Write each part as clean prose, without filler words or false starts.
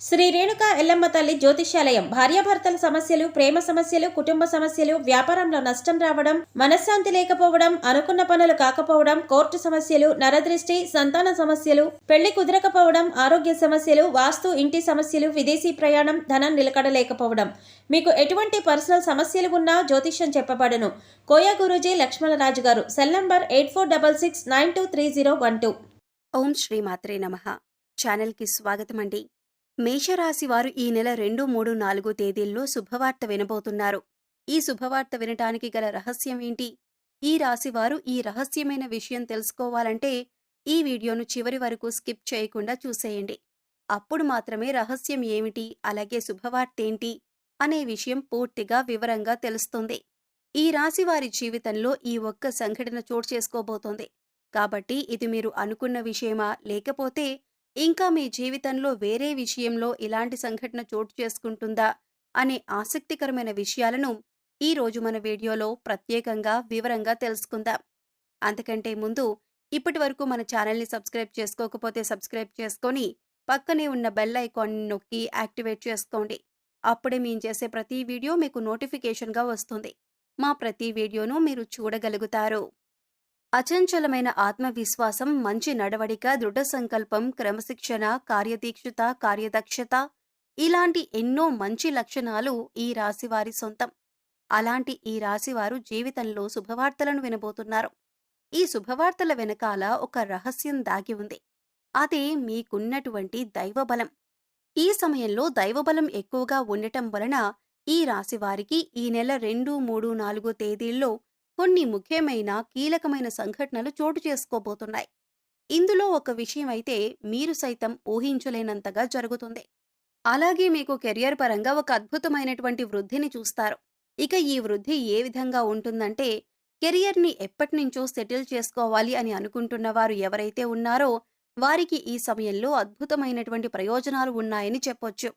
శ్రీ రేణుక ఎల్లమ్మ తల్లి జ్యోతిష్యాలయం భార్యాభర్తల సమస్యలు, ప్రేమ సమస్యలు, కుటుంబ సమస్యలు, వ్యాపారంలో నష్టం రావడం, మనశ్శాంతి లేకపోవడం, అనుకున్న పనులు కాకపోవడం, కోర్టు సమస్యలు, నరదృష్టి, సంతాన సమస్యలు, పెళ్లి కుదరకపోవడం, ఆరోగ్య సమస్యలు, వాస్తు, ఇంటి సమస్యలు, విదేశీ ప్రయాణం, ధనం నిలకడలేకపోవడం, మీకు ఎటువంటి పర్సనల్ సమస్యలు ఉన్నా జ్యోతిష్యం చెప్పబడును. కోయా గురూజీ లక్ష్మణరాజు గారు. Cell number 8466923012. ఓం శ్రీ మాత్రే నమః. ఛానల్కి స్వాగతం అండి. మేషరాశి వారు ఈ నెల 2, 3, 4 తేదీల్లో శుభవార్త వినబోతున్నారు. ఈ శుభవార్త వినటానికి గల రహస్యం ఏంటి? ఈ రాశివారు ఈ రహస్యమైన విషయం తెలుసుకోవాలంటే ఈ వీడియోను చివరి వరకు స్కిప్ చేయకుండా చూసేయండి. అప్పుడు మాత్రమే రహస్యం ఏమిటి, అలాగే శుభవార్తేంటి అనే విషయం పూర్తిగా వివరంగా తెలుస్తుంది. ఈ రాశివారి జీవితంలో ఈ ఒక్క సంఘటన చోటు చేసుకోబోతోంది. కాబట్టి ఇది మీరు అనుకున్న విషయమా, లేకపోతే ఇంకా మీ జీవితంలో వేరే విషయంలో ఇలాంటి సంఘటన చోటు చేసుకుంటుందా అనే ఆసక్తికరమైన విషయాలను ఈరోజు మన వీడియోలో ప్రత్యేకంగా వివరంగా తెలుసుకుందాం. అంతకంటే ముందు ఇప్పటి వరకు మన ఛానల్ని సబ్స్క్రైబ్ చేసుకోకపోతే సబ్స్క్రైబ్ చేసుకొని పక్కనే ఉన్న బెల్ ఐకాన్ని నొక్కి యాక్టివేట్ చేసుకోండి. అప్పుడే మేము చేసే ప్రతి వీడియో మీకు నోటిఫికేషన్గా వస్తుంది. మా ప్రతి వీడియోను మీరు చూడగలుగుతారు. అచంచలమైన ఆత్మవిశ్వాసం, మంచి నడవడిక, దృఢ సంకల్పం, క్రమశిక్షణ, కార్యదీక్షత, కార్యదక్షత ఇలాంటి ఎన్నో మంచి లక్షణాలు ఈ రాశివారి సొంతం. అలాంటి ఈ రాశివారు జీవితంలో శుభవార్తలను వినబోతున్నారు. ఈ శుభవార్తల వెనకాల ఒక రహస్యం దాగి ఉంది. అదే మీకున్నటువంటి దైవబలం. ఈ సమయంలో దైవబలం ఎక్కువగా ఉండటం వలన ఈ రాశివారికి ఈ నెల 2, 3, 4 తేదీల్లో కొన్ని ముఖ్యమైన కీలకమైన సంఘటనలు చోటు చేసుకోబోతున్నాయి. ఇందులో ఒక విషయం అయితే మీరు సైతం ఊహించలేనంతగా జరుగుతుంది. అలాగే మీకు కెరియర్ పరంగా ఒక అద్భుతమైనటువంటి వృద్ధిని చూస్తారు. ఇక ఈ వృద్ధి ఏ విధంగా ఉంటుందంటే, కెరియర్ని ఎప్పటినుంచో సెటిల్ చేసుకోవాలి అని అనుకుంటున్న వారు ఎవరైతే ఉన్నారో వారికి ఈ సమయంలో అద్భుతమైనటువంటి ప్రయోజనాలు ఉన్నాయని చెప్పొచ్చు.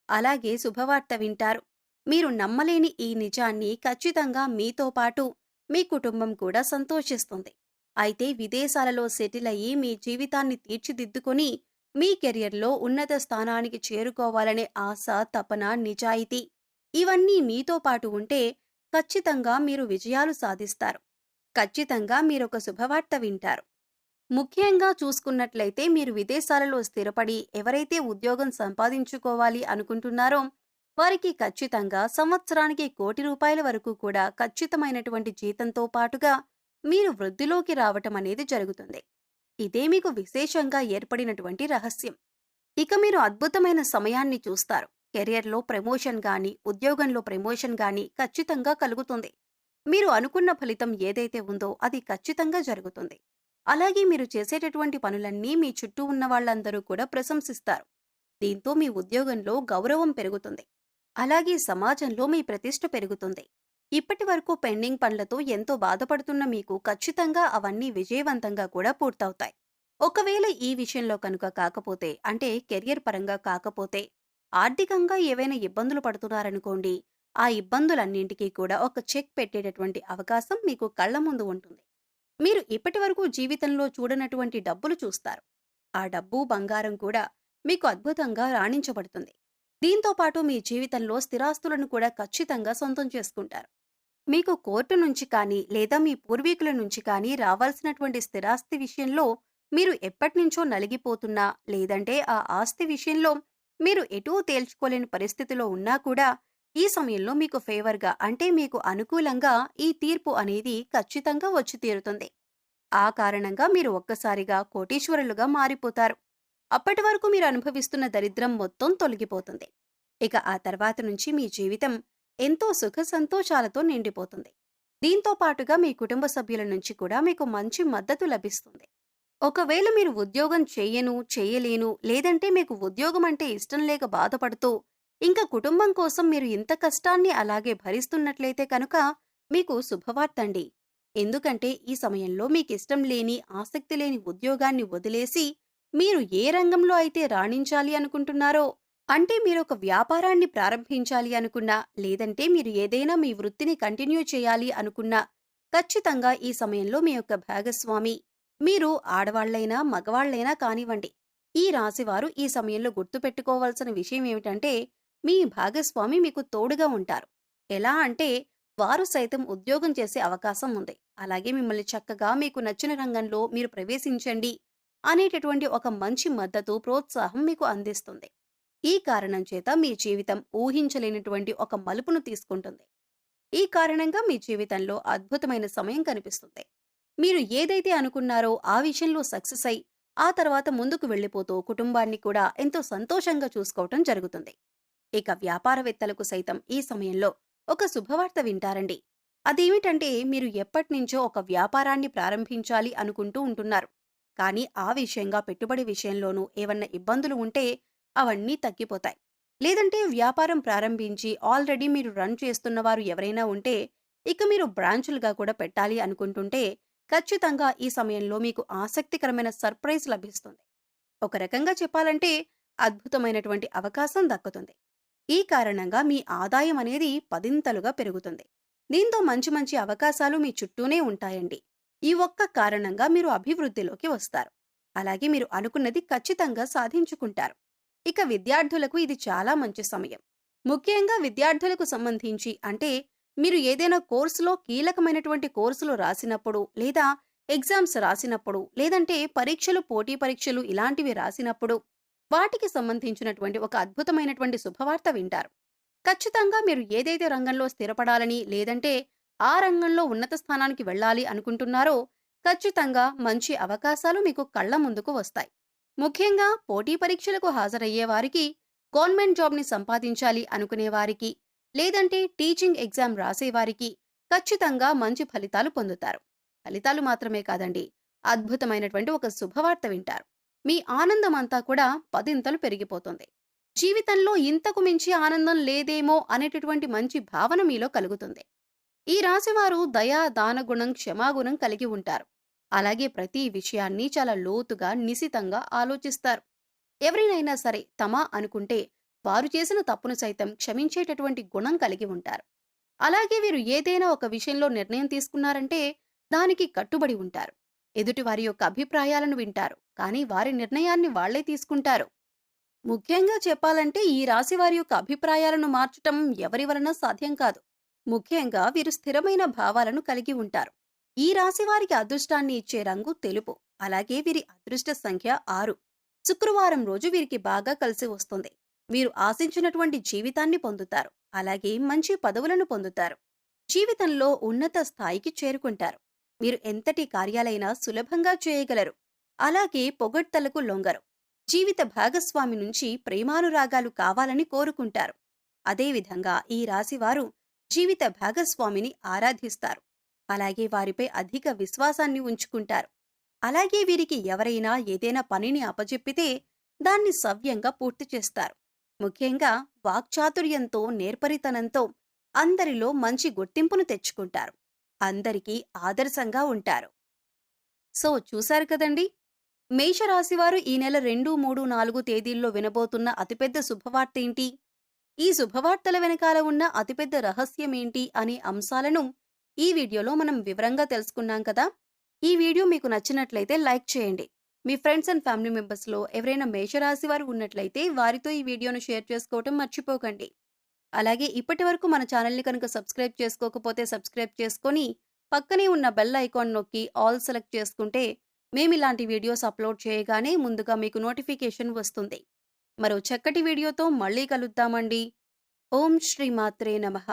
అలాగే శుభవార్త వింటారు. మీరు నమ్మలేని ఈ నిజాన్ని ఖచ్చితంగా మీతో పాటు మీ కుటుంబం కూడా సంతోషిస్తుంది. అయితే విదేశాలలో సెటిల్ అయ్యి మీ జీవితాన్ని తీర్చిదిద్దుకొని మీ కెరియర్లో ఉన్నత స్థానానికి చేరుకోవాలనే ఆశ, తపన, నిజాయితీ ఇవన్నీ మీతో పాటు ఉంటే ఖచ్చితంగా మీరు విజయాలు సాధిస్తారు. ఖచ్చితంగా మీరొక శుభవార్త వింటారు. ముఖ్యంగా చూసుకున్నట్లయితే మీరు విదేశాలలో స్థిరపడి ఎవరైతే ఉద్యోగం సంపాదించుకోవాలి అనుకుంటున్నారో వారికి ఖచ్చితంగా సంవత్సరానికి ₹1,00,00,000 వరకు కూడా ఖచ్చితమైనటువంటి జీతంతో పాటుగా మీరు వృద్ధిలోకి రావటం అనేది జరుగుతుంది. ఇదే మీకు విశేషంగా ఏర్పడినటువంటి రహస్యం. ఇక మీరు అద్భుతమైన సమయాన్ని చూస్తారు. కెరియర్లో ప్రమోషన్ గాని, ఉద్యోగంలో ప్రమోషన్ గాని ఖచ్చితంగా కలుగుతుంది. మీరు అనుకున్న ఫలితం ఏదైతే ఉందో అది ఖచ్చితంగా జరుగుతుంది. అలాగే మీరు చేసేటటువంటి పనులన్నీ మీ చుట్టూ ఉన్న వాళ్ళందరూ కూడా ప్రశంసిస్తారు. దీంతో మీ ఉద్యోగంలో గౌరవం పెరుగుతుంది. అలాగే సమాజంలో మీ ప్రతిష్ఠ పెరుగుతుంది. ఇప్పటి వరకు పెండింగ్ పనులతో ఎంతో బాధపడుతున్న మీకు ఖచ్చితంగా అవన్నీ విజయవంతంగా కూడా పూర్తవుతాయి. ఒకవేళ ఈ విషయంలో కనుక కాకపోతే, అంటే కెరియర్ పరంగా కాకపోతే, ఆర్థికంగా ఏవైనా ఇబ్బందులు పడుతున్నారనుకోండి, ఆ ఇబ్బందులన్నింటికీ కూడా ఒక చెక్ పెట్టేటటువంటి అవకాశం మీకు కళ్ల ముందు ఉంటుంది. మీరు ఇప్పటి వరకు జీవితంలో చూడనటువంటి డబ్బులు చూస్తారు. ఆ డబ్బు, బంగారం కూడా మీకు అద్భుతంగా రాణించబడుతుంది. దీంతో పాటు మీ జీవితంలో స్థిరాస్తులను కూడా ఖచ్చితంగా సొంతం చేసుకుంటారు. మీకు కోర్టు నుంచి కానీ లేదా మీ పూర్వీకుల నుంచి కానీ రావాల్సినటువంటి స్థిరాస్తి విషయంలో మీరు ఎప్పటినుంచో నలిగిపోతున్నా, లేదంటే ఆ ఆస్తి విషయంలో మీరు ఎటూ తేల్చుకోలేని పరిస్థితిలో ఉన్నా కూడా ఈ సమయంలో మీకు ఫేవర్గా, అంటే మీకు అనుకూలంగా ఈ తీర్పు అనేది ఖచ్చితంగా వచ్చి తీరుతుంది. ఆ కారణంగా మీరు ఒక్కసారిగా కోటీశ్వరులుగా మారిపోతారు. అప్పటి వరకు మీరు అనుభవిస్తున్న దరిద్రం మొత్తం తొలగిపోతుంది. ఇక ఆ తర్వాత నుంచి మీ జీవితం ఎంతో సుఖ సంతోషాలతో నిండిపోతుంది. దీంతో పాటుగా మీ కుటుంబ సభ్యుల నుంచి కూడా మీకు మంచి మద్దతు లభిస్తుంది. ఒకవేళ మీరు ఉద్యోగం చేయలేను, లేదంటే మీకు ఉద్యోగం అంటే ఇష్టం లేక బాధపడుతూ ఇంకా కుటుంబం కోసం మీరు ఇంత కష్టాన్ని అలాగే భరిస్తున్నట్లయితే కనుక మీకు శుభవార్తండి. ఎందుకంటే ఈ సమయంలో మీకిష్టం లేని, ఆసక్తి లేని ఉద్యోగాన్ని వదిలేసి మీరు ఏ రంగంలో అయితే రాణించాలి అనుకుంటున్నారో, అంటే మీరొక వ్యాపారాన్ని ప్రారంభించాలి అనుకున్నా, లేదంటే మీరు ఏదైనా మీ వృత్తిని కంటిన్యూ చేయాలి అనుకున్నా, ఖచ్చితంగా ఈ సమయంలో మీ యొక్క భాగస్వామి, మీరు ఆడవాళ్లైనా మగవాళ్లైనా కానివ్వండి, ఈ రాశివారు ఈ సమయంలో గుర్తుపెట్టుకోవాల్సిన విషయం ఏమిటంటే, మీ భాగస్వామి మీకు తోడుగా ఉంటారు. ఎలా అంటే, వారు సైతం ఉద్యోగం చేసే అవకాశం ఉంది. అలాగే మిమ్మల్ని చక్కగా మీకు నచ్చిన రంగంలో మీరు ప్రవేశించండి అనేటటువంటి ఒక మంచి మద్దతు, ప్రోత్సాహం మీకు అందిస్తుంది. ఈ కారణం చేత మీ జీవితం ఊహించలేనటువంటి ఒక మలుపును తీసుకుంటుంది. ఈ కారణంగా మీ జీవితంలో అద్భుతమైన సమయం కనిపిస్తుంది. మీరు ఏదైతే అనుకున్నారో ఆ విషయంలో సక్సెస్ అయి, ఆ తర్వాత ముందుకు వెళ్ళిపోతూ కుటుంబాన్ని కూడా ఎంతో సంతోషంగా చూసుకోవటం జరుగుతుంది. ఇక వ్యాపారవేత్తలకు సైతం ఈ సమయంలో ఒక శుభవార్త వింటారండి. అదేమిటంటే, మీరు ఎప్పటినుంచో ఒక వ్యాపారాన్ని ప్రారంభించాలి అనుకుంటూ ఉంటున్నారు. కానీ ఆ విషయంగా పెట్టుబడి విషయంలోనూ ఏవన్నా ఇబ్బందులు ఉంటే అవన్నీ తగ్గిపోతాయి. లేదంటే వ్యాపారం ప్రారంభించి ఆల్రెడీ మీరు రన్ చేస్తున్నవారు ఎవరైనా ఉంటే, ఇక మీరు బ్రాంచులుగా కూడా పెట్టాలి అనుకుంటుంటే, ఖచ్చితంగా ఈ సమయంలో మీకు ఆసక్తికరమైన సర్ప్రైజ్ లభిస్తుంది. ఒక రకంగా చెప్పాలంటే అద్భుతమైనటువంటి అవకాశం దక్కుతుంది. ఈ కారణంగా మీ ఆదాయం అనేది పదింతలుగా పెరుగుతుంది. దీంతో మంచి మంచి అవకాశాలు మీ చుట్టూనే ఉంటాయండి. ఈ ఒక్క కారణంగా మీరు అభివృద్ధిలోకి వస్తారు. అలాగే మీరు అనుకున్నది ఖచ్చితంగా సాధించుకుంటారు. ఇక విద్యార్థులకు ఇది చాలా మంచి సమయం. ముఖ్యంగా విద్యార్థులకు సంబంధించి అంటే, మీరు ఏదైనా కోర్సులో కీలకమైనటువంటి కోర్సులు రాసినప్పుడు, లేదా ఎగ్జామ్స్ రాసినప్పుడు, లేదంటే పరీక్షలు, పోటీ పరీక్షలు ఇలాంటివి రాసినప్పుడు, వాటికి సంబంధించినటువంటి ఒక అద్భుతమైనటువంటి శుభవార్త వింటారు. ఖచ్చితంగా మీరు ఏదైతే రంగంలో స్థిరపడాలని, లేదంటే ఆ రంగంలో ఉన్నత స్థానానికి వెళ్ళాలి అనుకుంటున్నారో, ఖచ్చితంగా మంచి అవకాశాలు మీకు కళ్ళ ముందుకు వస్తాయి. ముఖ్యంగా పోటీ పరీక్షలకు హాజరయ్యే వారికి, గవర్నమెంట్ జాబ్ని సంపాదించాలి అనుకునే వారికి, లేదంటే టీచింగ్ ఎగ్జామ్ రాసేవారికి ఖచ్చితంగా మంచి ఫలితాలు పొందుతారు. ఫలితాలు మాత్రమే కాదండి, అద్భుతమైనటువంటి ఒక శుభవార్త వింటారు. మీ ఆనందం అంతా కూడా పదింతలు పెరిగిపోతుంది. జీవితంలో ఇంతకు మించి ఆనందం లేదేమో అనేటటువంటి మంచి భావన మీలో కలుగుతుంది. ఈ రాశివారు దయా, దానగుణం, క్షమాగుణం కలిగి ఉంటారు. అలాగే ప్రతి విషయాన్ని చాలా లోతుగా, నిశితంగా ఆలోచిస్తారు. ఎవరినైనా సరే తమ అనుకుంటే వారు చేసిన తప్పును సైతం క్షమించేటటువంటి గుణం కలిగి ఉంటారు. అలాగే వీరు ఏదైనా ఒక విషయంలో నిర్ణయం తీసుకున్నారంటే దానికి కట్టుబడి ఉంటారు. ఎదుటి వారి యొక్క అభిప్రాయాలను వింటారు, కానీ వారి నిర్ణయాన్ని వాళ్లే తీసుకుంటారు. ముఖ్యంగా చెప్పాలంటే ఈ రాశి వారి యొక్క అభిప్రాయాలను మార్చటం ఎవరి వలన సాధ్యం కాదు. ముఖ్యంగా వీరు స్థిరమైన భావాలను కలిగి ఉంటారు. ఈ రాశి వారికి అదృష్టాన్ని ఇచ్చే రంగు తెలుపు. అలాగే వీరి అదృష్ట సంఖ్య 6. శుక్రవారం రోజు వీరికి బాగా కలిసి వస్తుంది. వీరు ఆశించినటువంటి జీవితాన్ని పొందుతారు. అలాగే మంచి పదవులను పొందుతారు. జీవితంలో ఉన్నత స్థాయికి చేరుకుంటారు. మీరు ఎంతటి కార్యాలైనా సులభంగా చేయగలరు. అలాగే పొగడ్తలకు లొంగరు. జీవిత భాగస్వామి నుంచి ప్రేమానురాగాలు కావాలని కోరుకుంటారు. అదేవిధంగా ఈ రాశివారు జీవిత భాగస్వామిని ఆరాధిస్తారు. అలాగే వారిపై అధిక విశ్వాసాన్ని ఉంచుకుంటారు. అలాగే వీరికి ఎవరైనా ఏదైనా పనిని అప్పజెప్పితే దాన్ని సవ్యంగా పూర్తి చేస్తారు. ముఖ్యంగా వాక్చాతుర్యంతో, నేర్పరితనంతో అందరిలో మంచి గుర్తింపును తెచ్చుకుంటారు. అందరికీ ఆదర్శంగా ఉంటారు. సో చూశారు కదండి, మేషరాశివారు ఈ నెల 2, 3, 4 తేదీల్లో వినబోతున్న అతిపెద్ద శుభవార్త ఏంటి, ఈ శుభవార్తల వెనకాల ఉన్న అతిపెద్ద రహస్యమేంటి అనే అంశాలను ఈ వీడియోలో మనం వివరంగా తెలుసుకున్నాం కదా. ఈ వీడియో మీకు నచ్చినట్లయితే లైక్ చేయండి. మీ ఫ్రెండ్స్ అండ్ ఫ్యామిలీ మెంబర్స్లో ఎవరైనా మేషరాశి వారు ఉన్నట్లయితే వారితో ఈ వీడియోను షేర్ చేసుకోవటం మర్చిపోకండి. అలాగే ఇప్పటి వరకు మన ఛానల్ని కనుక సబ్స్క్రైబ్ చేసుకోకపోతే సబ్స్క్రైబ్ చేసుకొని పక్కనే ఉన్న బెల్ ఐకాన్ నొక్కి ఆల్ సెలెక్ట్ చేసుకుంటే మేము ఇలాంటి వీడియోస్ అప్లోడ్ చేయగానే ముందుగా మీకు నోటిఫికేషన్ వస్తుంది. మరో చక్కటి వీడియోతో మళ్ళీ కలుద్దామండి. ఓం శ్రీ మాత్రే నమః.